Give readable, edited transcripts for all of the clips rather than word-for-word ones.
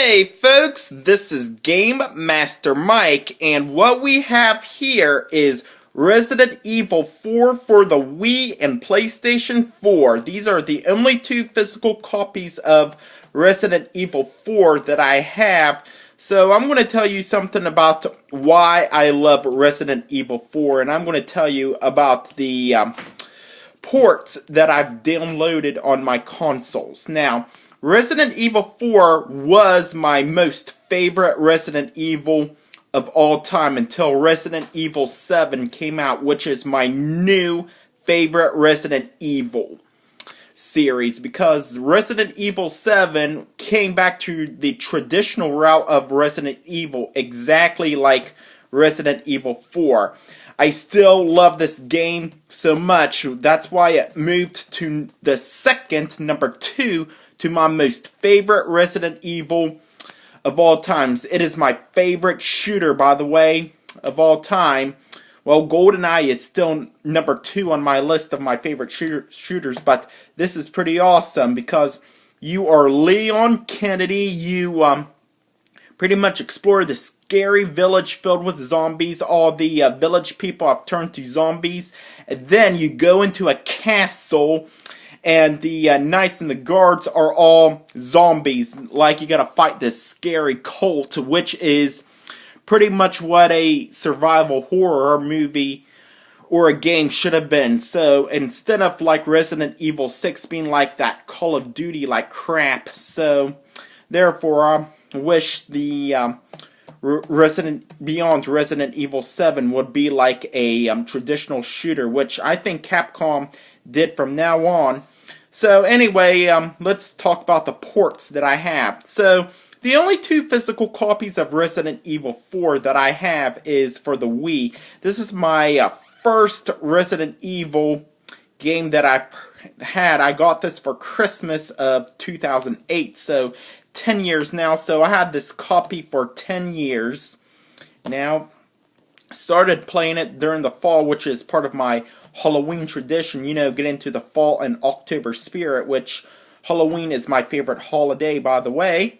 Hey folks, this is Game Master Mike, and what we have here is Resident Evil 4 for the Wii and PlayStation 4. These are the only two physical copies of Resident Evil 4 that I have. So I'm going to tell you something about why I love Resident Evil 4, and I'm going to tell you about the ports that I've downloaded on my consoles. Now, Resident Evil 4 was my most favorite Resident Evil of all time until Resident Evil 7 came out, which is my new favorite Resident Evil series, because Resident Evil 7 came back to the traditional route of Resident Evil, exactly like Resident Evil 4. I still love this game so much, that's why it moved to the second, number 2, to my most favorite Resident Evil of all times. It is my favorite shooter, by the way, of all time. Well, GoldenEye is still number 2 on my list of my favorite shooters, but this is pretty awesome because you are Leon Kennedy. You pretty much explore the scary village filled with zombies. All the village people have turned to zombies. And then you go into a castle, and the knights and the guards are all zombies. Like, you gotta fight this scary cult, which is pretty much what a survival horror movie or a game should have been. So instead of like Resident Evil 6 being like that Call of Duty like crap, so therefore I wish the Beyond Resident Evil 7 would be like a traditional shooter, which I think Capcom did from now on. So anyway, let's talk about the ports that I have. So the only two physical copies of Resident Evil 4 that I have is for the Wii. This is my first Resident Evil game that I've had. I got this for Christmas of 2008, so 10 years now. So I had this copy for 10 years. Now, started playing it during the fall, which is part of my Halloween tradition. You know, get into the fall and October spirit, which Halloween is my favorite holiday, by the way.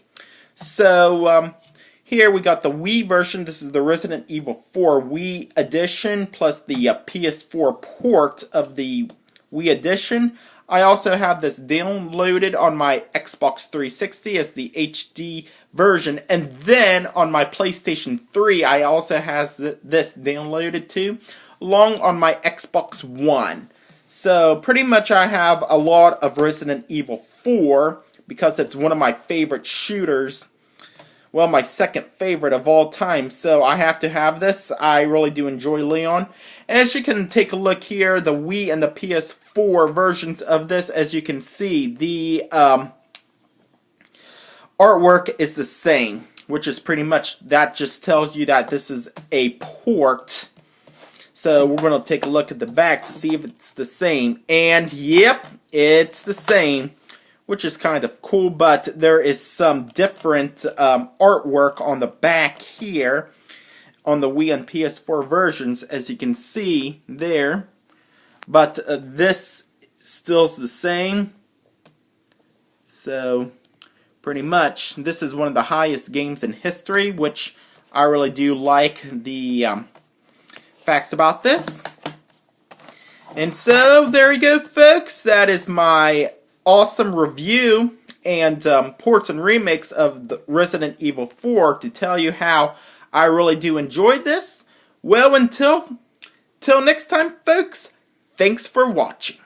So, here we got the Wii version. This is the Resident Evil 4 Wii edition, plus the PS4 port of the Wii edition. I also have this downloaded on my Xbox 360 as the HD version, and then on my PlayStation 3 I also have this downloaded too, along on my Xbox One. So pretty much I have a lot of Resident Evil 4 because it's one of my favorite shooters. Well, my second favorite of all time, so I have to have this. I really do enjoy Leon. As you can take a look here, the Wii and the PS4 versions of this, as you can see, the artwork is the same, which is pretty much, that just tells you that this is a port. So we're going to take a look at the back to see if it's the same. And yep, it's the same, which is kind of cool, but there is some different artwork on the back here on the Wii and PS4 versions, as you can see there. But this still's the same. So pretty much this is one of the highest games in history, which I really do like the facts about this. And so there you go, folks. That is my awesome review and ports and remakes of the Resident Evil 4 to tell you how I really do enjoy this. Well, until next time, folks, thanks for watching.